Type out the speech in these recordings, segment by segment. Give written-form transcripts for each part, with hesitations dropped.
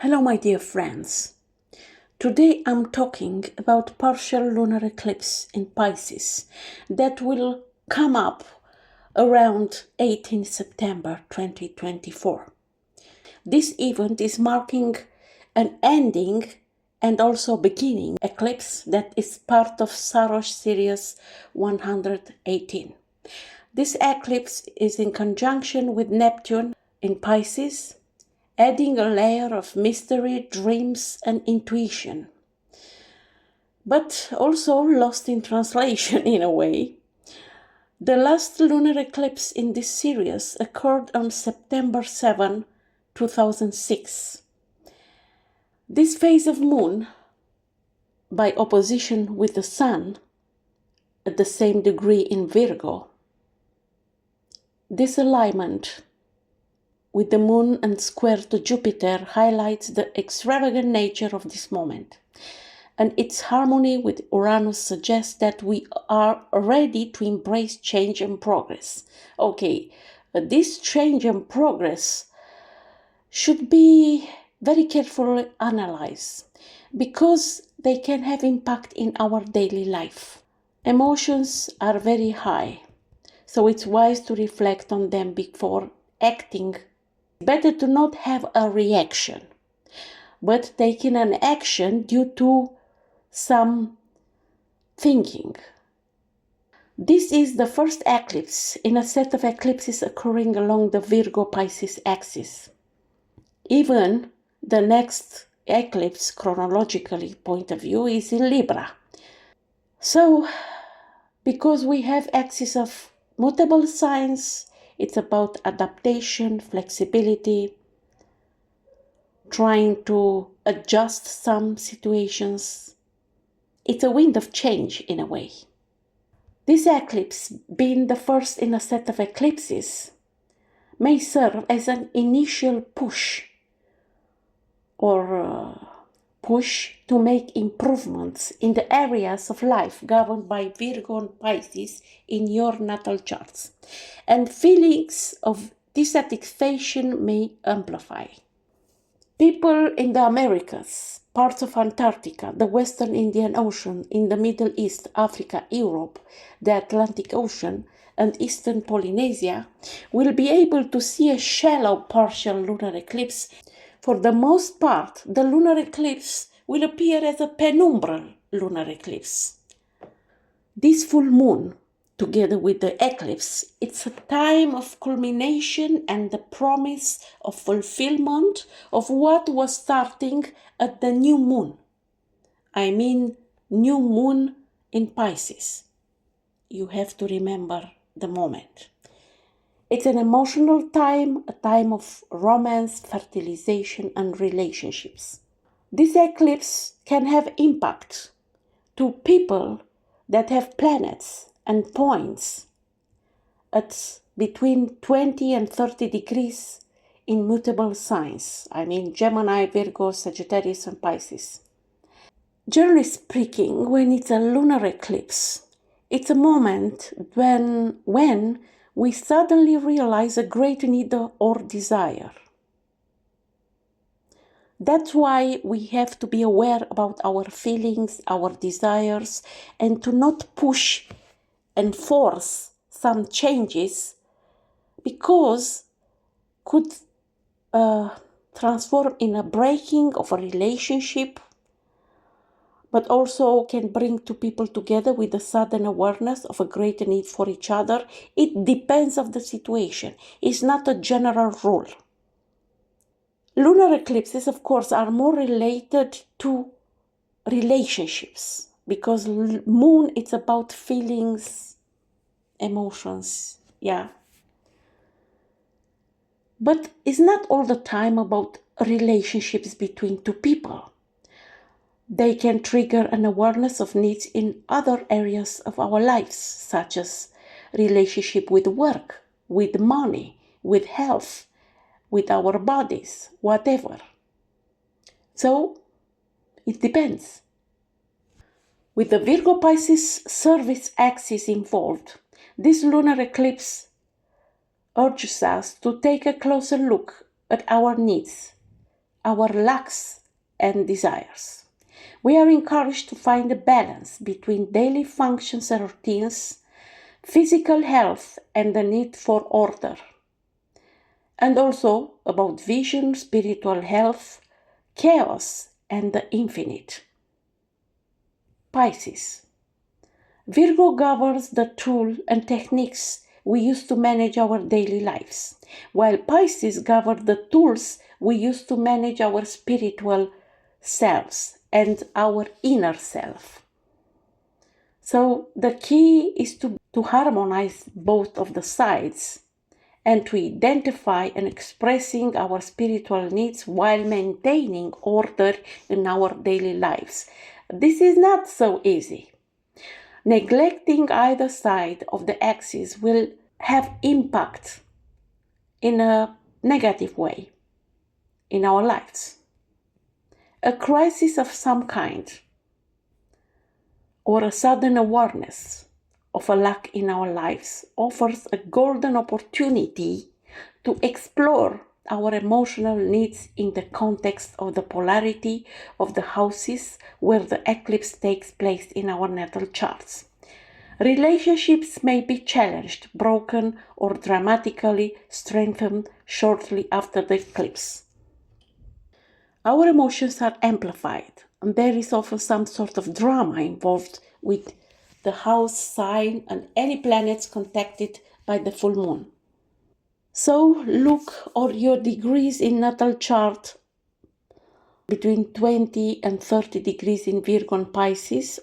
Hello, my dear friends. Today I'm talking about partial lunar eclipse in Pisces that will come up around 18 September 2024. This event is marking an ending and also beginning eclipse that is part of Saros series 118. This eclipse is in conjunction with Neptune in Pisces, adding a layer of mystery, dreams, and intuition, but also lost in translation in a way. The last lunar eclipse in this series occurred on September 7, 2006. This phase of moon, by opposition with the sun, at the same degree in Virgo, this alignment with the moon and square to Jupiter highlights the extravagant nature of this moment. And its harmony with Uranus suggests that we are ready to embrace change and progress. Okay, this change and progress should be very carefully analyzed because they can have impact in our daily life. Emotions are very high, so it's wise to reflect on them before acting. Better to not have a reaction, but taking an action due to some thinking. This is the first eclipse in a set of eclipses occurring along the Virgo-Pisces axis. Even the next eclipse, chronologically point of view, is in Libra. So, because we have axis of mutable signs, it's about adaptation, flexibility, trying to adjust some situations. It's a wind of change in a way. This eclipse, being the first in a set of eclipses, may serve as an initial push to make improvements in the areas of life governed by Virgo and Pisces in your natal charts, and feelings of dissatisfaction may amplify. People in the Americas, parts of Antarctica, the Western Indian Ocean, in the Middle East, Africa, Europe, the Atlantic Ocean, and Eastern Polynesia will be able to see a shallow partial lunar eclipse. For the most part, the lunar eclipse will appear as a penumbral lunar eclipse. This full moon, together with the eclipse, it's a time of culmination and the promise of fulfillment of what was starting at the new moon. I mean, new moon in Pisces. You have to remember the moment. It's an emotional time, a time of romance, fertilization, and relationships. This eclipse can have impact to people that have planets and points at between 20 and 30 degrees in mutable signs. I mean Gemini, Virgo, Sagittarius, and Pisces. Generally speaking, when it's a lunar eclipse, it's a moment when we suddenly realize a great need or desire. That's why we have to be aware about our feelings, our desires, and to not push and force some changes, because could transform in a breaking of a relationship, but also can bring two people together with a sudden awareness of a greater need for each other. It depends on the situation. It's not a general rule. Lunar eclipses, of course, are more related to relationships, because moon, it's about feelings, emotions, yeah. But it's not all the time about relationships between two people. They can trigger an awareness of needs in other areas of our lives, such as relationship with work, with money, with health, with our bodies, whatever. So, it depends. With the Virgo-Pisces service axis involved, this lunar eclipse urges us to take a closer look at our needs, our lacks and desires. We are encouraged to find a balance between daily functions and routines, physical health and the need for order, and also about vision, spiritual health, chaos, and the infinite. Pisces. Virgo governs the tool and techniques we use to manage our daily lives, while Pisces governs the tools we use to manage our spiritual selves and our inner self. So the key is to harmonize both of the sides and to identify and expressing our spiritual needs while maintaining order in our daily lives. This is not so easy. Neglecting either side of the axis will have impact in a negative way in our lives. A crisis of some kind or a sudden awareness of a lack in our lives offers a golden opportunity to explore our emotional needs in the context of the polarity of the houses where the eclipse takes place in our natal charts. Relationships may be challenged, broken, or dramatically strengthened shortly after the eclipse. Our emotions are amplified, and there is often some sort of drama involved with the house sign and any planets contacted by the full moon. So look at your degrees in natal chart between 20 and 30 degrees in Virgo and Pisces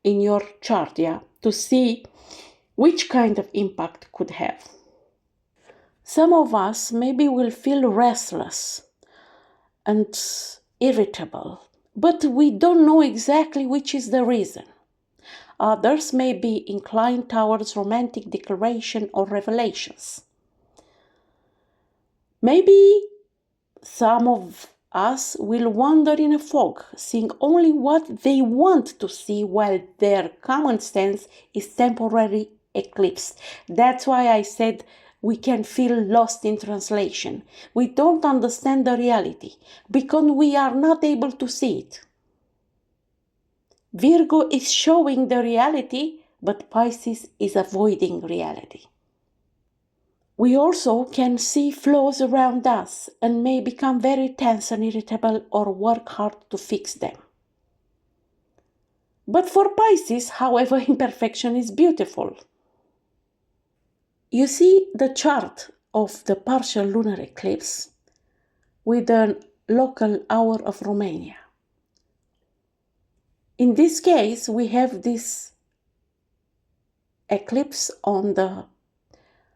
in your chart, to see which kind of impact could have. Some of us maybe will feel restless and irritable, but we don't know exactly which is the reason. Others may be inclined towards romantic declaration or revelations. Maybe some of us will wander in a fog, seeing only what they want to see while their common sense is temporarily eclipsed. That's why I said we can feel lost in translation. We don't understand the reality because we are not able to see it. Virgo is showing the reality, but Pisces is avoiding reality. We also can see flaws around us and may become very tense and irritable or work hard to fix them. But for Pisces, however, imperfection is beautiful. You see the chart of the partial lunar eclipse with the local hour of Romania. In this case, we have this eclipse on the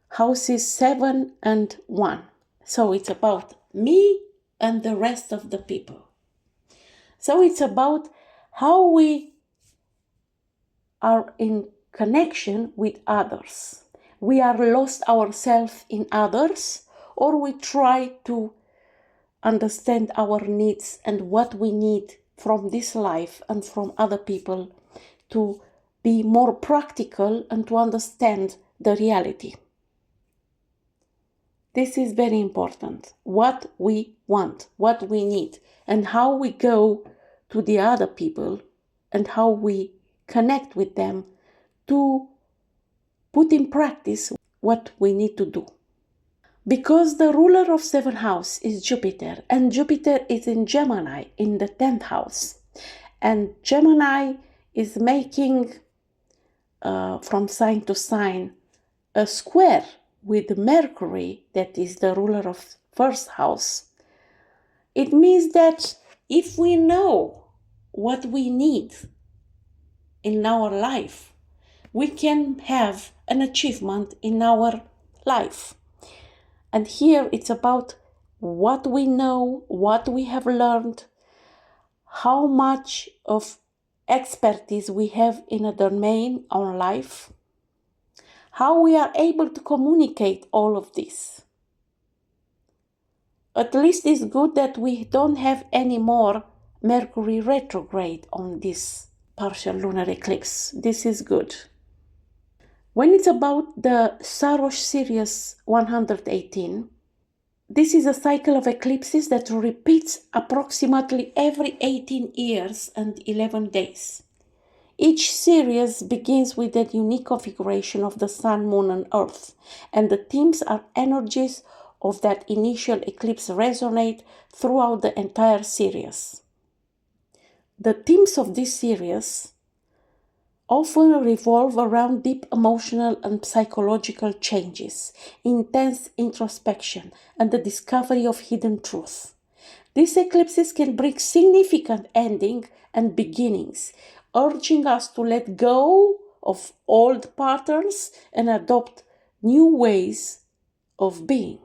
houses 7 and 1. So it's about me and the rest of the people. So it's about how we are in connection with others. We are lost ourselves in others, or we try to understand our needs and what we need from this life and from other people to be more practical and to understand the reality. This is very important, what we want, what we need, and how we go to the other people and how we connect with them to put in practice what we need to do. Because the ruler of 7th house is Jupiter, and Jupiter is in Gemini in the 10th house, and Gemini is making from sign to sign a square with Mercury, that is the ruler of 1st house. It means that if we know what we need in our life, we can have an achievement in our life. And here it's about what we know, what we have learned, how much of expertise we have in a domain on life, how we are able to communicate all of this. At least it's good that we don't have any more Mercury retrograde on this partial lunar eclipse. This is good. When it's about the Sarosh Sirius 118, This is a cycle of eclipses that repeats approximately every 18 years and 11 days. Each series begins with a unique configuration of the Sun, Moon, and Earth, and the themes and energies of that initial eclipse resonate throughout the entire series. The themes of this series often revolve around deep emotional and psychological changes, intense introspection, and the discovery of hidden truth. These eclipses can bring significant ending and beginnings, urging us to let go of old patterns and adopt new ways of being.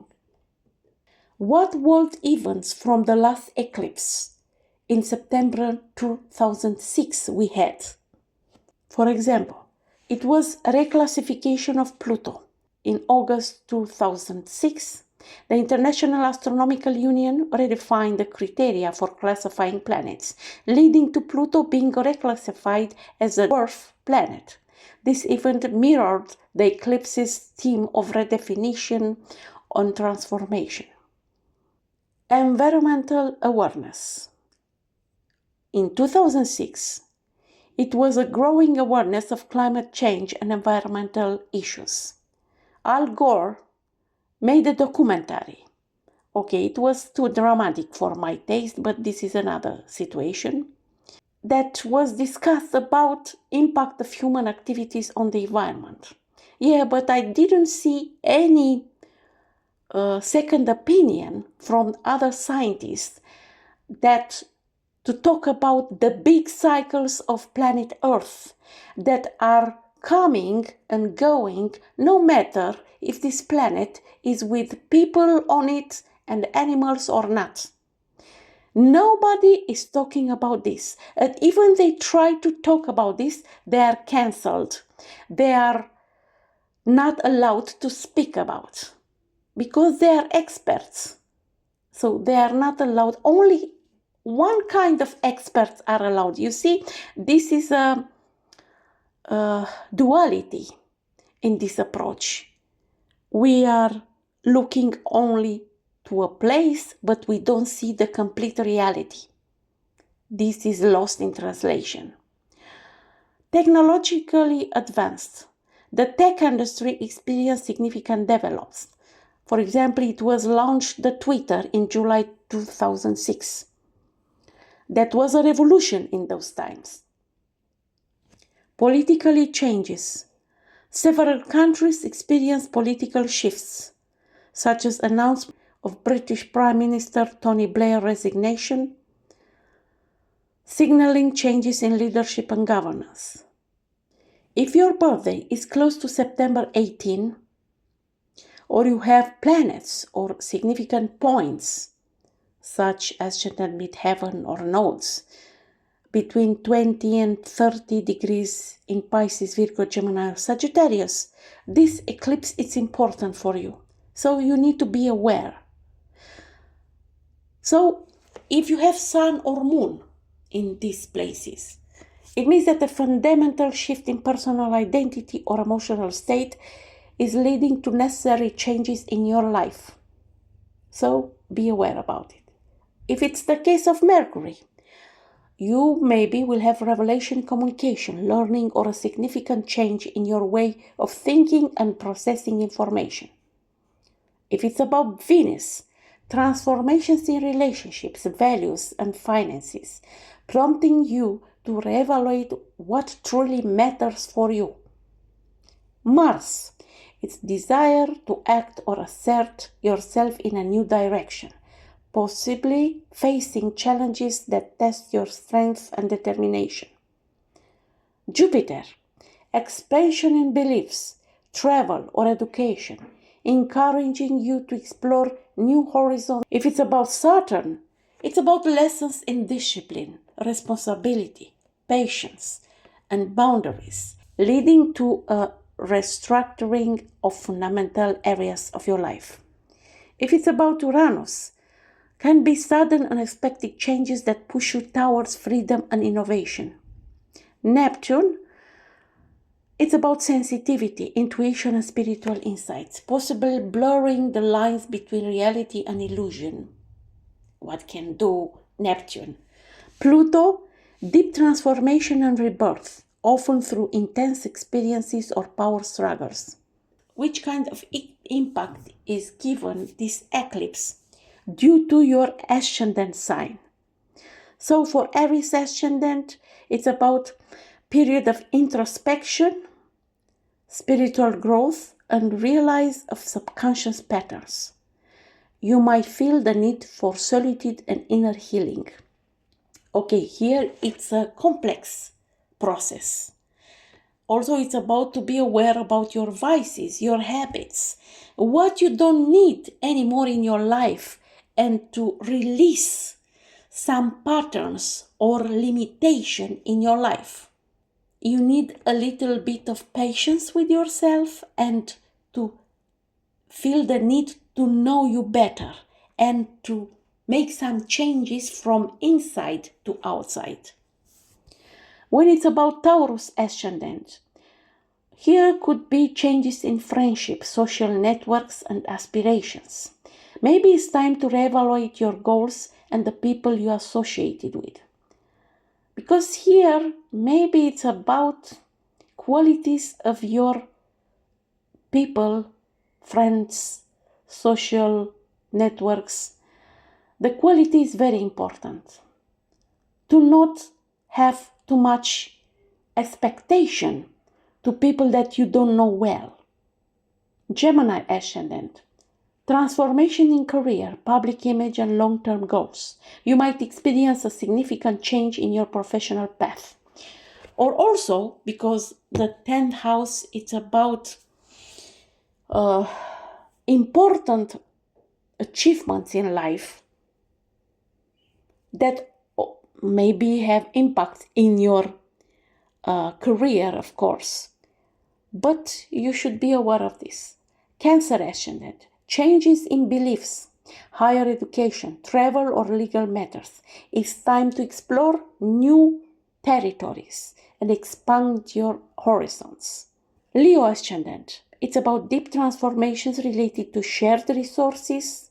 What world events from the last eclipse in September 2006 we had? For example, it was a reclassification of Pluto. In August 2006, the International Astronomical Union redefined the criteria for classifying planets, leading to Pluto being reclassified as a dwarf planet. This event mirrored the eclipse's theme of redefinition and transformation. Environmental awareness. In 2006, it was a growing awareness of climate change and environmental issues. Al Gore made a documentary. Okay, it was too dramatic for my taste, but this is another situation. That was discussed about impact of human activities on the environment. Yeah, but I didn't see any second opinion from other scientists that to talk about the big cycles of planet Earth that are coming and going, no matter if this planet is with people on it and animals or not. Nobody is talking about this. And even they try to talk about this, they are cancelled. They are not allowed to speak about because they are experts. So they are not allowed. Only one kind of experts are allowed. You see, this is a duality in this approach. We are looking only to a place, but we don't see the complete reality. This is lost in translation. Technologically advanced. The tech industry experienced significant developments. For example, it was launched the Twitter in July 2006. That was a revolution in those times. Politically changes. Several countries experienced political shifts, such as announcement of British Prime Minister Tony Blair's resignation, signaling changes in leadership and governance. If your birthday is close to September 18, or you have planets or significant points, such as Saturn midheaven or nodes, between 20 and 30 degrees in Pisces, Virgo, Gemini, or Sagittarius, this eclipse is important for you. So you need to be aware. So if you have Sun or Moon in these places, it means that a fundamental shift in personal identity or emotional state is leading to necessary changes in your life. So be aware about it. If it's the case of Mercury, you maybe will have revelation, communication, learning, or a significant change in your way of thinking and processing information. If it's about Venus, transformations in relationships, values, and finances, prompting you to reevaluate what truly matters for you. Mars, its desire to act or assert yourself in a new direction, possibly facing challenges that test your strength and determination. Jupiter, expansion in beliefs, travel or education, encouraging you to explore new horizons. If it's about Saturn, it's about lessons in discipline, responsibility, patience, and boundaries, leading to a restructuring of fundamental areas of your life. If it's about Uranus, can be sudden unexpected changes that push you towards freedom and innovation. Neptune, It's about sensitivity, intuition, and spiritual insights, possible blurring the lines between reality and illusion. What can do Neptune? Pluto, deep transformation and rebirth, often through intense experiences or power struggles. Which kind of impact is given this eclipse? Due to your ascendant sign. So for Aries ascendant, it's about period of introspection, spiritual growth, and realize of subconscious patterns. You might feel the need for solitude and inner healing. Okay, here it's a complex process. Also, it's about to be aware about your vices, your habits, what you don't need anymore in your life, and to release some patterns or limitation in your life. You need a little bit of patience with yourself and to feel the need to know you better and to make some changes from inside to outside. When it's about Taurus ascendant, here could be changes in friendship, social networks, and aspirations. Maybe it's time to reevaluate your goals and the people you are associated with. Because here, maybe it's about qualities of your people, friends, social networks. The quality is very important. To not have too much expectation to people that you don't know well. Gemini ascendant. Transformation in career, public image, and long-term goals. You might experience a significant change in your professional path. Or also, because the 10th house, it's about important achievements in life that maybe have impact in your career, of course. But you should be aware of this. Cancer ascendant. Changes in beliefs, higher education, travel, or legal matters. It's time to explore new territories and expand your horizons. Leo ascendant. It's about deep transformations related to shared resources,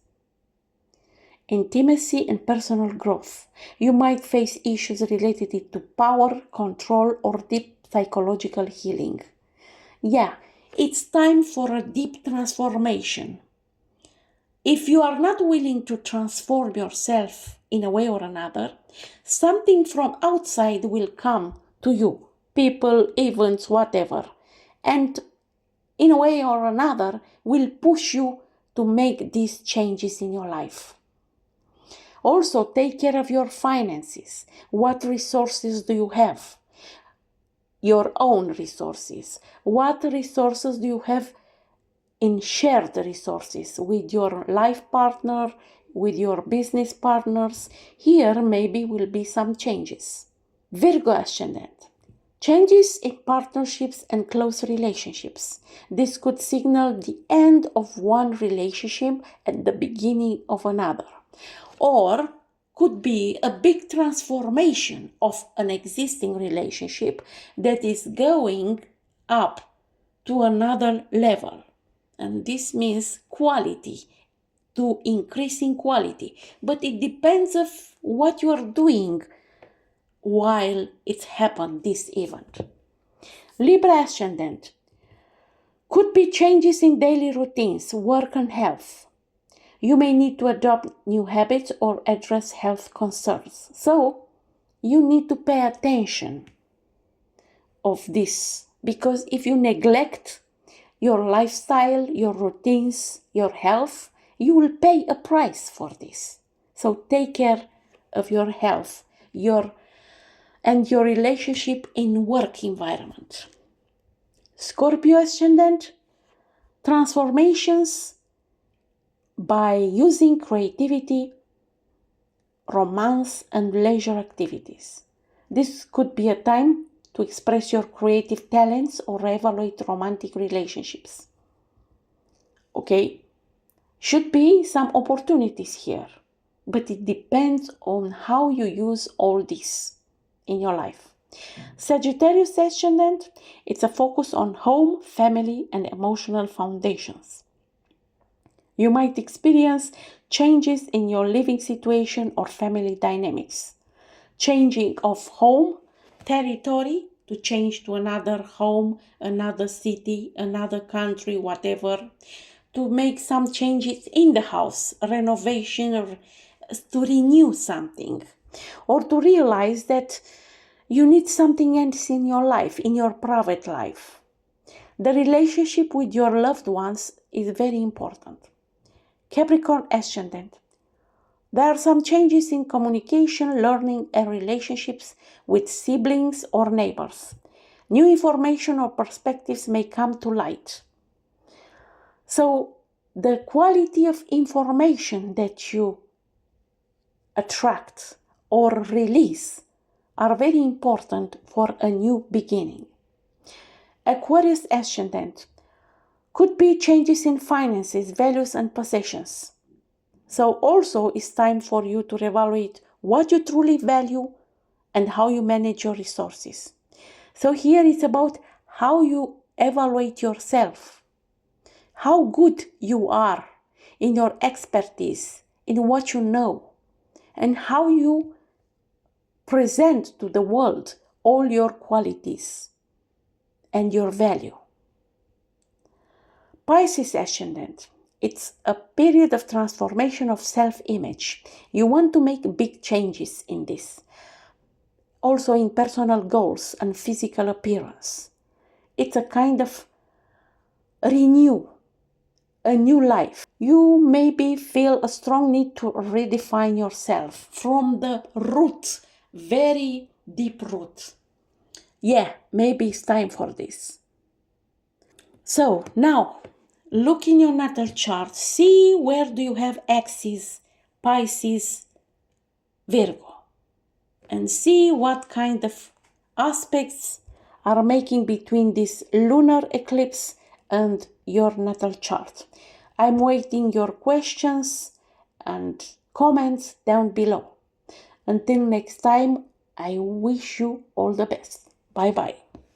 intimacy, and personal growth. You might face issues related to power, control, or deep psychological healing. Yeah, it's time for a deep transformation. If you are not willing to transform yourself in a way or another, something from outside will come to you, people, events, whatever, and in a way or another will push you to make these changes in your life. Also, take care of your finances. What resources do you have? Your own resources. What resources do you have in shared resources with your life partner, with your business partners? Here maybe will be some changes. Virgo ascendant. Changes in partnerships and close relationships. This could signal the end of one relationship and the beginning of another. Or could be a big transformation of an existing relationship that is going up to another level. And this means quality, to increasing quality. But it depends of what you are doing while it's happened, this event. Libra ascendant. Could be changes in daily routines, work, and health. You may need to adopt new habits or address health concerns. So you need to pay attention of this, because if you neglect your lifestyle, your routines, your health, you will pay a price for this. So take care of your health, and your relationship in work environment. Scorpio ascendant. Transformations by using creativity, romance, and leisure activities. This could be a time to express your creative talents or evaluate romantic relationships. Okay, should be some opportunities here, but it depends on how you use all this in your life. Sagittarius ascendant, it's a focus on home, family, and emotional foundations. You might experience changes in your living situation or family dynamics. Changing of home, territory, to change to another home, another city, another country, whatever. To make some changes in the house, renovation, or to renew something. Or to realize that you need something else in your life, in your private life. The relationship with your loved ones is very important. Capricorn ascendant. There are some changes in communication, learning, and relationships with siblings or neighbors. New information or perspectives may come to light. So, the quality of information that you attract or release are very important for a new beginning. Aquarius ascendant could be changes in finances, values, and possessions. So also it's time for you to reevaluate what you truly value and how you manage your resources. So here it's about how you evaluate yourself, how good you are in your expertise, in what you know, and how you present to the world all your qualities and your value. Pisces ascendant. It's a period of transformation of self-image. You want to make big changes in this. Also in personal goals and physical appearance. It's a kind of renew, a new life. You maybe feel a strong need to redefine yourself from the root, very deep root. Yeah, maybe it's time for this. So now, look in your natal chart, see where do you have axis, Pisces, Virgo, and see what kind of aspects are making between this lunar eclipse and your natal chart. I'm waiting your questions and comments down below. Until next time, I wish you all the best. Bye-bye.